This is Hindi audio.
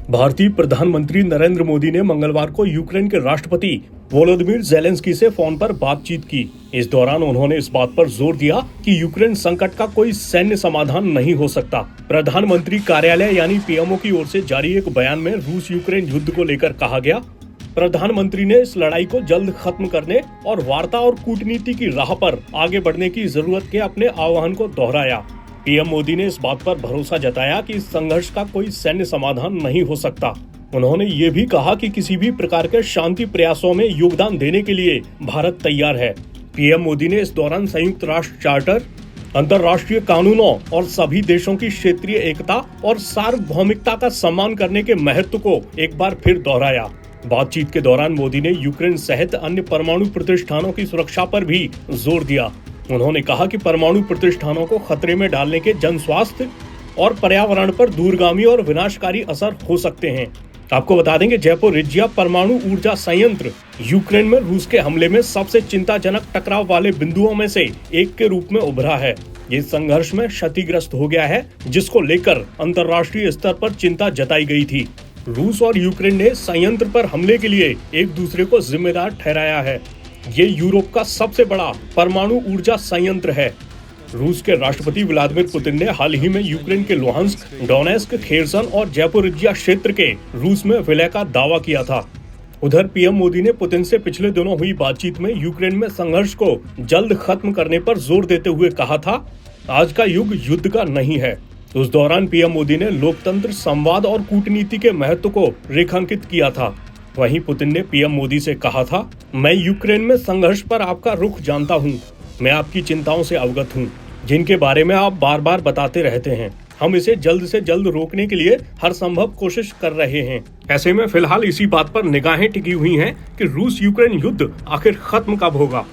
भारतीय प्रधानमंत्री नरेंद्र मोदी ने मंगलवार को यूक्रेन के राष्ट्रपति वोलोदिमीर ज़ेलेंस्की से फोन पर बातचीत की। इस दौरान उन्होंने इस बात पर जोर दिया कि यूक्रेन संकट का कोई सैन्य समाधान नहीं हो सकता। प्रधानमंत्री कार्यालय यानी पीएमओ की ओर से जारी एक बयान में रूस यूक्रेन युद्ध को लेकर कहा गया, प्रधानमंत्री ने इस लड़ाई को जल्द खत्म करने और वार्ता और कूटनीति की राह पर आगे बढ़ने की जरूरत के अपने आह्वान को दोहराया। पीएम मोदी ने इस बात पर भरोसा जताया कि इस संघर्ष का कोई सैन्य समाधान नहीं हो सकता। उन्होंने ये भी कहा कि किसी भी प्रकार के शांति प्रयासों में योगदान देने के लिए भारत तैयार है। पीएम मोदी ने इस दौरान संयुक्त राष्ट्र चार्टर, अंतर्राष्ट्रीय कानूनों और सभी देशों की क्षेत्रीय एकता और सार्वभौमिकता का सम्मान करने के महत्व को एक बार फिर दोहराया। बातचीत के दौरान मोदी ने यूक्रेन सहित अन्य परमाणु प्रतिष्ठानों की सुरक्षा पर भी जोर दिया। उन्होंने कहा कि परमाणु प्रतिष्ठानों को खतरे में डालने के जन स्वास्थ्य और पर्यावरण पर दूरगामी और विनाशकारी असर हो सकते हैं। आपको बता दें कि ज़ैपोरिज्जिया परमाणु ऊर्जा संयंत्र यूक्रेन में रूस के हमले में सबसे चिंताजनक टकराव वाले बिंदुओं में से एक के रूप में उभरा है। ये संघर्ष में क्षतिग्रस्त हो गया है, जिसको लेकर अंतर्राष्ट्रीय स्तर पर चिंता जताई गई थी। रूस और यूक्रेन ने संयंत्र पर हमले के लिए एक दूसरे को जिम्मेदार ठहराया है। ये यूरोप का सबसे बड़ा परमाणु ऊर्जा संयंत्र है। रूस के राष्ट्रपति व्लादिमीर पुतिन ने हाल ही में यूक्रेन के लुहांस्क, डोनेस्क, खेरसन और ज़ैपोरिज्जिया क्षेत्र के रूस में विलय का दावा किया था। उधर पीएम मोदी ने पुतिन से पिछले दिनों हुई बातचीत में यूक्रेन में संघर्ष को जल्द खत्म करने पर जोर देते हुए कहा था, आज का युग युद्ध का नहीं है। उस दौरान पीएम मोदी ने लोकतंत्र, संवाद और कूटनीति के महत्व को रेखांकित किया था। वहीं पुतिन ने पीएम मोदी से कहा था, मैं यूक्रेन में संघर्ष पर आपका रुख जानता हूं। मैं आपकी चिंताओं से अवगत हूं, जिनके बारे में आप बार बार बताते रहते हैं। हम इसे जल्द से जल्द रोकने के लिए हर संभव कोशिश कर रहे हैं। ऐसे में फिलहाल इसी बात पर निगाहें टिकी हुई हैं कि रूस यूक्रेन युद्ध आखिर खत्म कब होगा।